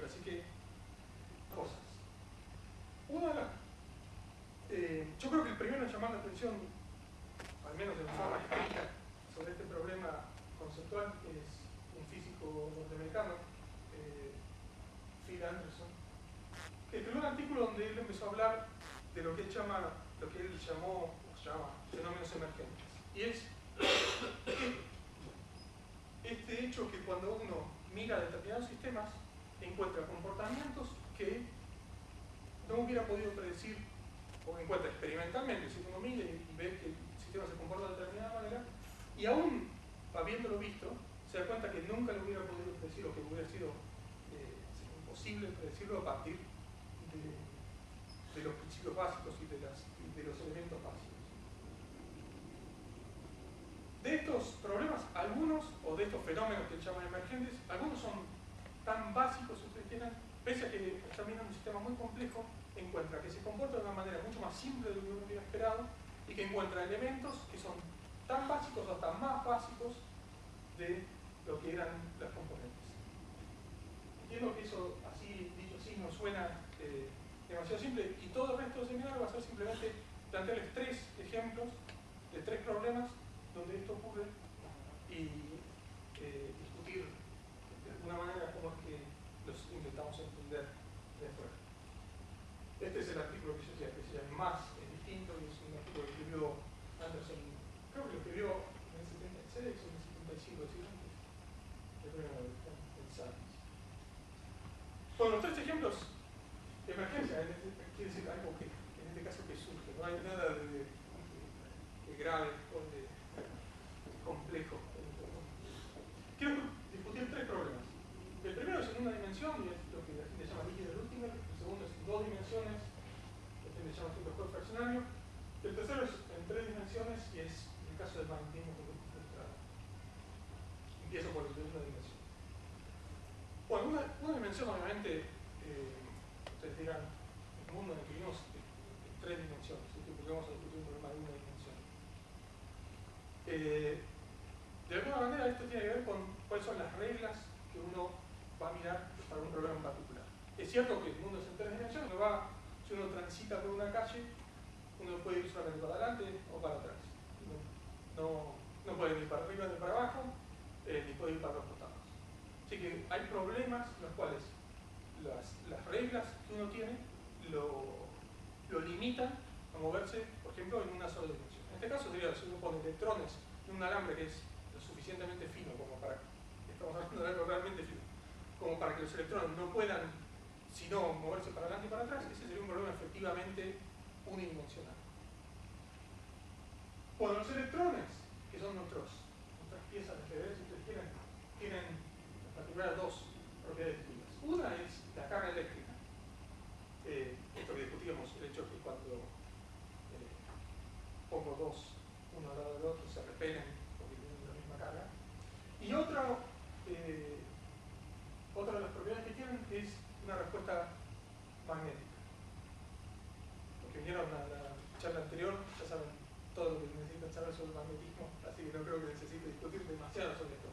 así que cosas. Una de las... yo creo que el primero en llamar la atención, al menos de forma escrita, sobre este problema conceptual es un físico norteamericano, Phil Anderson, que escribió un artículo donde él empezó a hablar de lo que él llama, lo que él llamó, o llama, fenómenos emergentes. Y es este hecho que cuando uno mira determinados sistemas, encuentra comportamientos que no hubiera podido predecir, o encuentra experimentalmente, si uno mira y ve que el sistema se comporta de determinada manera, y aún habiéndolo visto, se da cuenta que nunca lo hubiera podido predecir, o que hubiera sido imposible predecirlo a partir de los principios básicos y de los elementos básicos. De estos problemas, algunos, o de estos fenómenos que se llaman emergentes, algunos son tan básicos, si ustedes quieran, pese a que examinan un sistema muy complejo, encuentra que se comporta de una manera mucho más simple de lo que uno hubiera esperado y que encuentra elementos que son tan básicos o hasta más básicos de lo que eran las componentes. Entiendo que eso, así dicho así, nos suena demasiado simple, y todo el resto del seminario va a ser simplemente plantearles 3 ejemplos de 3 problemas donde esto ocurre y discutir de alguna manera cómo es que los intentamos entender de afuera. Este es el artículo que yo decía, que se llama Más es distinto, y es un artículo que escribió Anderson, creo que lo escribió en el 76 o en el 75, es decir, antes de el Science. Bueno, los 3 ejemplos de emergencia, quiere decir algo que en este caso que surge, no hay nada de grave o de complejo. Quiero discutir 3 problemas. El primero es en una dimensión, y es lo que la gente llama líquido de Luttinger. El segundo es en 2 dimensiones, que la gente llama ejemplo de juego fraccionario. El tercero es en 3 dimensiones, y es el caso del magnetismo frustrado. Empiezo por el de una dimensión. Bueno, una dimensión, obviamente, ustedes dirán, el mundo en el que vivimos en 3 dimensiones, ¿sí? Porque vamos a discutir un problema de una dimensión. De alguna manera esto tiene que ver con cuáles son las reglas que uno va a mirar para un problema en particular. Es cierto que el mundo es en 3 dimensiones, si uno transita por una calle, uno puede ir solamente para adelante o para atrás. No puede ir para arriba ni para abajo, ni puede ir para los costados. Así que hay problemas en los cuales las reglas que uno tiene lo limitan a moverse, por ejemplo, en una sola dimensión. En este caso sería si uno pone electrones en un alambre que es lo suficientemente fino como para que, estamos hablando de algo realmente fino, como para que los electrones no puedan, sino moverse para adelante y para atrás, ese sería un problema efectivamente unidimensional. Bueno, los electrones, que son nuestras piezas de ajedrez, si ustedes quieren, tienen en particular 2 propiedades distintas. Una es la carga eléctrica. Esto que discutíamos, el hecho es que cuando pongo 2 uno al lado del otro se repelen porque tienen la misma carga. Y otra de las propiedades que tienen es una respuesta magnética. Los que vinieron a la charla anterior ya saben todo lo que necesitan saber sobre el magnetismo, así que no creo que necesite discutir demasiado sobre esto.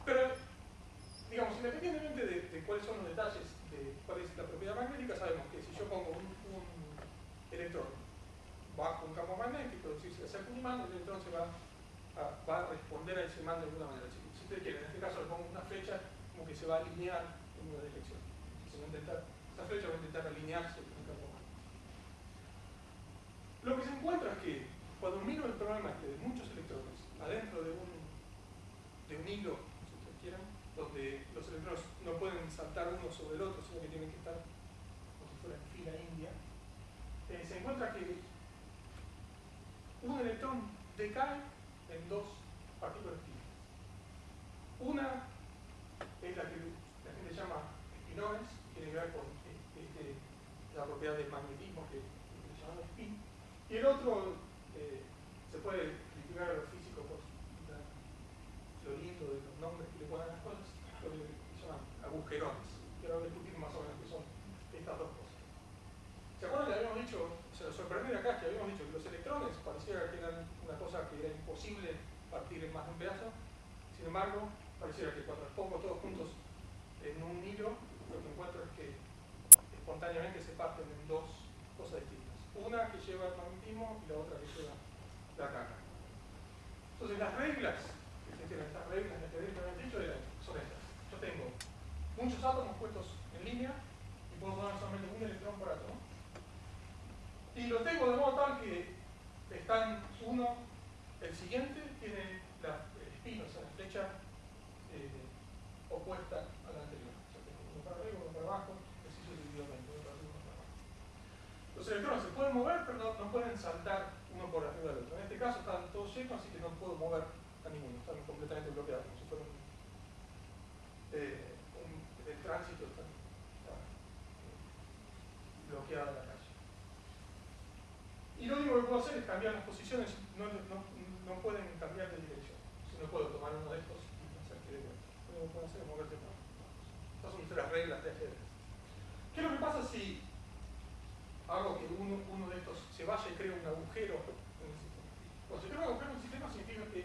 Pero, digamos, independientemente de cuáles son los detalles de cuál es la propiedad magnética, sabemos que si yo pongo un electrón bajo un campo magnético, es decir, si acerco un imán, el electrón va a responder a ese imán de alguna manera. Si ustedes quieren, en este caso le pongo una flecha como que se va a alinear en una dirección. Esta flecha va a intentar alinearse en un campo magnético. Lo que se encuentra es que cuando miro el problema de muchos electrones adentro de un hilo, si ustedes quieren, donde los electrones no pueden saltar uno sobre el otro, sino que tienen que estar como si fuera en fila india, se encuentra que un electrón decae en 2 partículas distintas. Una es la que la gente llama espinones, que tiene que ver con la propiedad del magnetismo que se llama spin, y el otro se puede criticar a los físicos por lo lindo de los nombres que le ponen a las cosas, lo que se llaman agujerones. Quiero discutir más o menos qué son estas 2 cosas. ¿Se acuerdan que habíamos dicho, lo sorprendente acá es que habíamos dicho que los electrones pareciera que eran una cosa que era imposible partir en más de un pedazo? Sin embargo, pareciera que cuando los pongo todos juntos en un hilo, espontáneamente se parten en dos cosas distintas. Una que lleva el magnetismo y la otra que lleva la carga. Entonces las reglas, estas reglas que habíamos dicho son estas. Yo tengo muchos átomos puestos en línea y puedo poner solamente un electrón por átomo. Y lo tengo de modo tal que están el siguiente tiene la espina, o sea, la flecha opuesta a la anterior. O sea, tengo uno para arriba, uno para abajo, así sucesivamente, uno para arriba, uno para abajo. Los electrones se pueden mover, pero no pueden saltar uno por arriba del otro. En este caso están todos llenos, así que no puedo mover a ninguno, están completamente bloqueados, como si fuera el tránsito está bloqueado en la calle. Y lo único que puedo hacer es cambiar las posiciones, no pueden cambiar de dirección. Si no puedo tomar uno de estos y hacer que de vuelta. Lo único que puedo hacer es moverte para abajo. Estas son las reglas de ajedrez. ¿Qué es lo que pasa si hago que uno de estos se vaya y crea un agujero en el sistema? Cuando se crea un agujero en el sistema significa que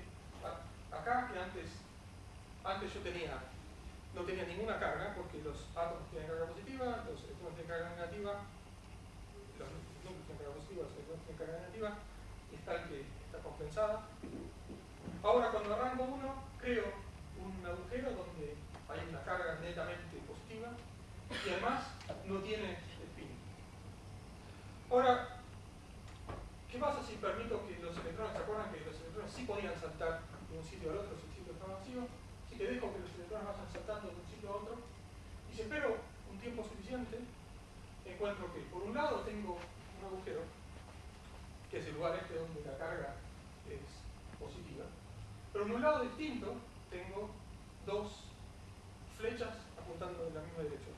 acá, que antes yo no tenía ninguna carga, porque los átomos tienen carga positiva, los electrones tienen carga negativa, los núcleos tienen carga positiva, los electrones tienen carga negativa, y está el que está compensada. Ahora cuando arranco uno, creo un agujero donde hay una carga netamente positiva y además no tiene spin. Ahora, ¿qué pasa si permito que los electrones, se acuerdan que los electrones sí podían saltar de un sitio al otro si el sitio estaba vacío? Así que dejo que los electrones vayan saltando de un sitio a otro y si espero un tiempo suficiente, encuentro que por un lado tengo un agujero, que es el lugar donde la carga es positiva, pero en un lado distinto tengo dos flechas apuntando en la misma dirección.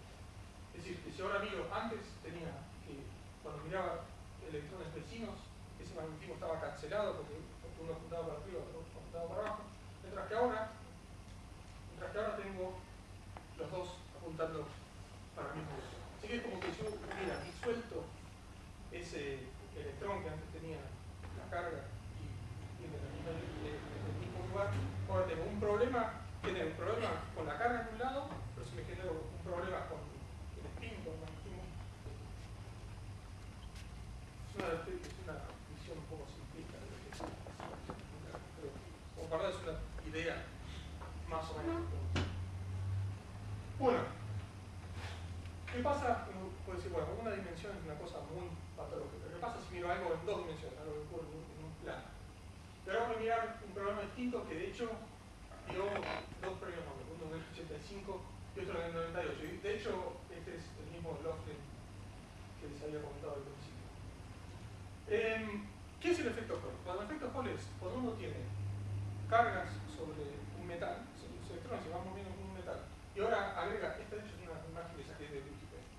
Es decir, que si ahora miro, antes tenía que, cuando miraba electrones vecinos, ese magnetismo estaba cancelado porque uno apuntaba para arriba, otro apuntaba para abajo, mientras que ahora tengo los dos apuntando para la misma dirección. Así que es como que yo hubiera disuelto ese electrón que antes tenía la carga y en el mismo lugar. Ahora tengo un problema con la carga en un lado, pero si me genero un problema con el spin, con el magnetismo. Es una visión un poco simplista de lo que es, pero como para darles una idea más o menos. Bueno, ¿qué pasa? Uno puede decir, bueno, una dimensión es una cosa muy patológica. ¿Qué pasa si miro algo en dos dimensiones, algo que ocurre en un plano? Y ahora voy a mirar un programa distinto que de hecho dio dos premios Nobel, uno en el 85 y otro en el 98. Y de hecho, este es el mismo Lofgren que les había comentado al principio. ¿Qué es el efecto Hall? Bueno, el efecto Hall es cuando uno tiene cargas sobre un metal, los electrones se van moviendo con un metal, y ahora agrega, esta de hecho es una imagen que saqué de Wikipedia,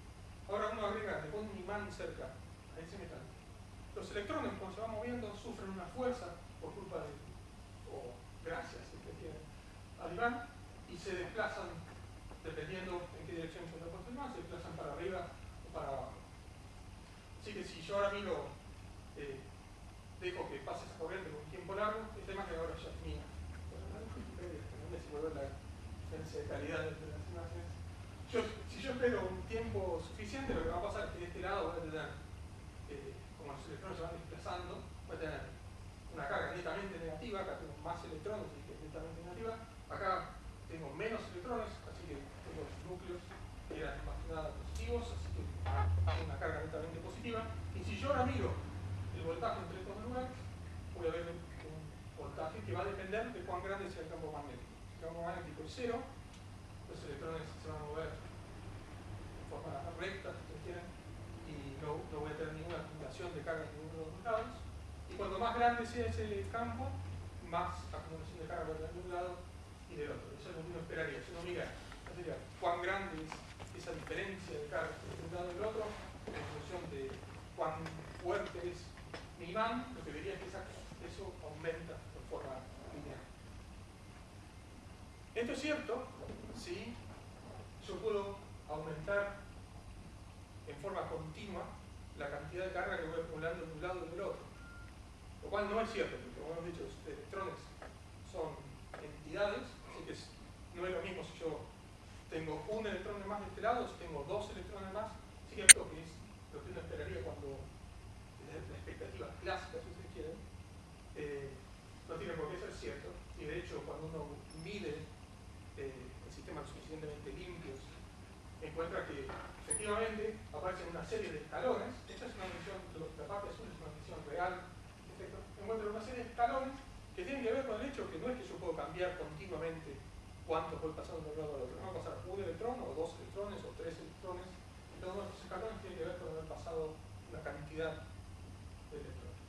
ahora uno agrega, le pone un imán cerca a ese metal. Los electrones cuando se van moviendo sufren una fuerza por culpa de, o gracias si ustedes quieren, al imán, y se desplazan, dependiendo en qué dirección se está puesto el imán, se desplazan para arriba o para abajo. Así que si yo ahora miro, dejo que pase esa corriente por un tiempo largo, esta imagen ahora ya es mía. No si puedo ver la diferencia de calidad de las imágenes. Si yo espero un tiempo suficiente, lo que va a pasar es que de este lado voy a tener, como los electrones se van desplazando, voy a tener una carga netamente negativa, acá tengo más electrones y que es netamente negativa, acá tengo menos electrones, así que tengo núcleos que eran más que nada positivos, así que tengo una carga netamente positiva, y si yo ahora miro el voltaje entre estos dos lugares, voy a ver un voltaje que va a depender de cuán grande sea el campo magnético. Si el campo magnético es cero, los electrones se van a mover de forma recta, si ustedes quieren, y no voy a tener ninguna acumulación de carga en ninguno de los dos lados. Y cuando más grande sea ese campo, más acumulación de carga de un lado y del otro. Eso es lo que uno esperaría. Si uno mira cuán grande es esa diferencia de carga entre un lado y el otro, en función de cuán fuerte es mi imán, lo que vería es que eso aumenta de forma lineal. Esto es cierto si yo puedo aumentar en forma continua la cantidad de carga que voy acumulando de un lado y del otro. Lo cual no es cierto, porque como hemos dicho, los electrones son entidades, así que no es lo mismo si yo tengo un electrón de más de este lado, si tengo dos electrones más, es cierto que encuentra que efectivamente aparecen una serie de escalones. Esta es una medición, la parte azul es una medición real, perfecto. Encuentra una serie de escalones que tienen que ver con el hecho que no es que yo puedo cambiar continuamente cuántos voy pasando de un lado al otro. No va a pasar un electrón, o dos electrones, o tres electrones. Y cada uno de estos escalones tiene que ver con haber pasado una cantidad de electrones.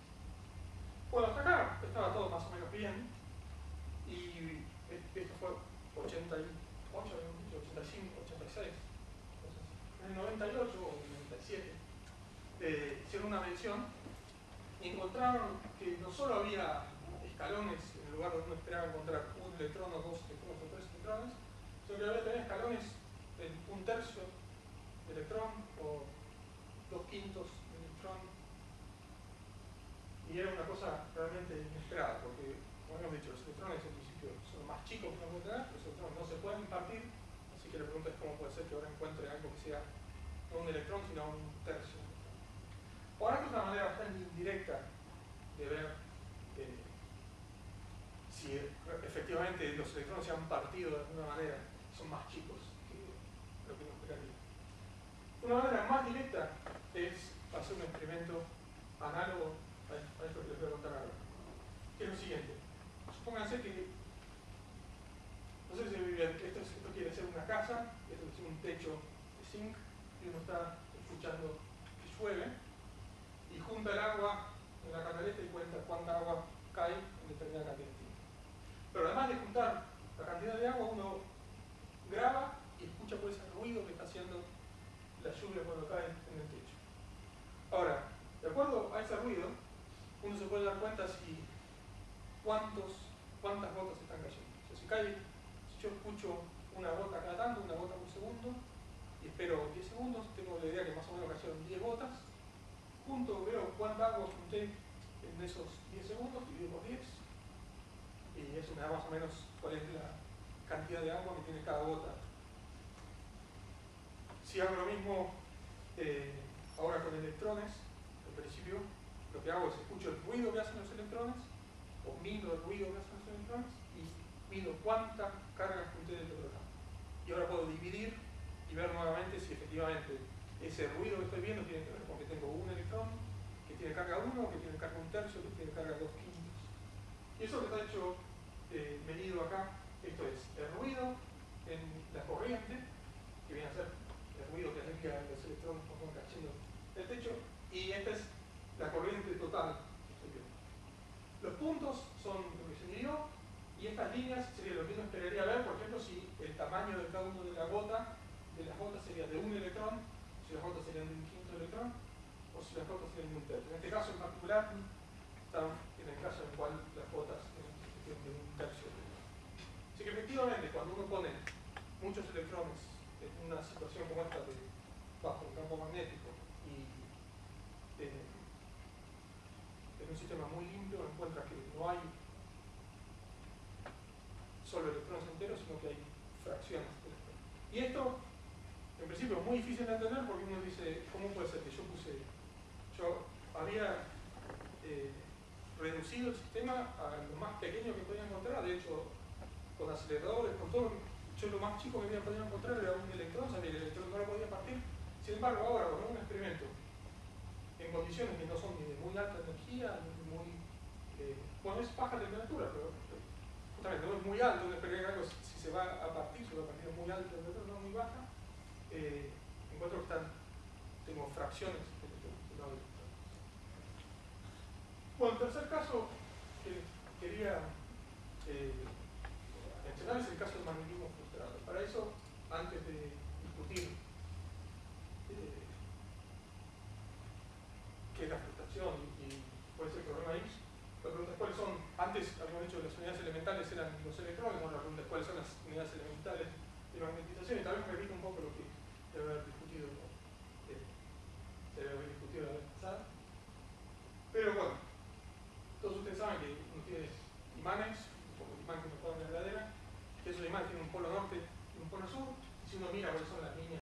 Bueno, hasta acá estaba todo más o menos bien. Y esto fue 88, 85, 86. Entonces, en el 98 o en el 97 hicieron una medición y encontraron que no solo había escalones en el lugar donde uno esperaba encontrar un electrón o dos electrones o tres electrones, sino que había también escalones en un tercio de electrón o 2/5 de electrón. Y era una cosa realmente inesperada, porque, como hemos dicho, los electrones en principio son los más chicos que uno puede tener, los electrones no se pueden impartir, así que la pregunta es cómo puede ser que ahora encuentre algo que sea no un electrón, sino un tercio. Ahora, que es una manera bastante indirecta de ver si efectivamente los electrones se han partido de alguna manera, son más chicos que lo que uno esperaría. Una manera más directa es hacer un experimento análogo a esto que les voy a contar ahora, que es lo siguiente. Supónganse que, no sé si bien, esto quiere ser una casa, esto es un techo de zinc, y uno está escuchando que llueve, y junta el agua en la canaleta y cuenta cuánta agua cae en determinada cantidad de tiempo. Pero además de juntar la cantidad de agua, uno graba y escucha por ese ruido que está haciendo la lluvia cuando cae en el techo. Ahora, de acuerdo a ese ruido, uno se puede dar cuenta si cuántas gotas están cayendo. O sea, si yo escucho una gota cada tanto, una gota por segundo, y espero 10 segundos, tengo la idea que más o menos cayeron 10 gotas. Junto veo cuánta agua junté en esos 10 segundos, divido por 10, y eso me da más o menos cuál es la cantidad de agua que tiene cada gota. Si hago lo mismo ahora con electrones, al principio lo que hago es escucho el ruido que hacen los electrones, o mido el ruido que hacen los electrones, y mido cuánta carga junté del otro lado. Y ahora puedo dividir y ver nuevamente si efectivamente ese ruido que estoy viendo tiene que ver con que tengo un electrón que tiene carga 1, que tiene carga 1/3, que tiene carga 2/5. Y eso que está hecho medido acá, esto es el ruido en la corriente, que viene a ser el ruido que haría los electrones cuando van cayendo del techo, y esta es la corriente total que estoy viendo. Los puntos son lo que se midió, y estas líneas sería lo que uno esperaría ver, por ejemplo, si el tamaño de cada uno de las gotas sería de un electrón, si las gotas serían de un quinto electrón, o si las gotas serían de un tercio. En este caso en particular, estamos en el caso en el cual las gotas tienen de un tercio de electrón. Así que efectivamente, cuando uno pone muchos electrones en una situación como esta de bajo un campo magnético y en un sistema muy limpio, encuentra que no hay solo electrones enteros, sino que hay fracciones de electrones. Y esto, en principio, es muy difícil de entender porque uno dice, ¿cómo puede ser que yo había reducido el sistema a lo más pequeño que podía encontrar? De hecho, con aceleradores, con todo, yo lo más chico que había podido encontrar era un electrón, sabía que el electrón no lo podía partir. Sin embargo, ahora, con un experimento en condiciones que no son ni de muy alta energía, ni muy... bueno, es baja temperatura, pero justamente no es muy alto, uno espera que algo, si se va a partir, se va a partir a muy alta temperatura, no muy baja. Encuentro que tengo fracciones de electrones. Bueno, el tercer caso que quería mencionar es el caso del magnetismo frustrado. Para eso, antes de discutir qué es la frustración y cuál es el problema ahí, la pregunta es cuáles son, antes habíamos dicho que las unidades elementales eran los electrones, bueno, la pregunta es cuáles son las unidades elementales de magnetización, y tal vez me repito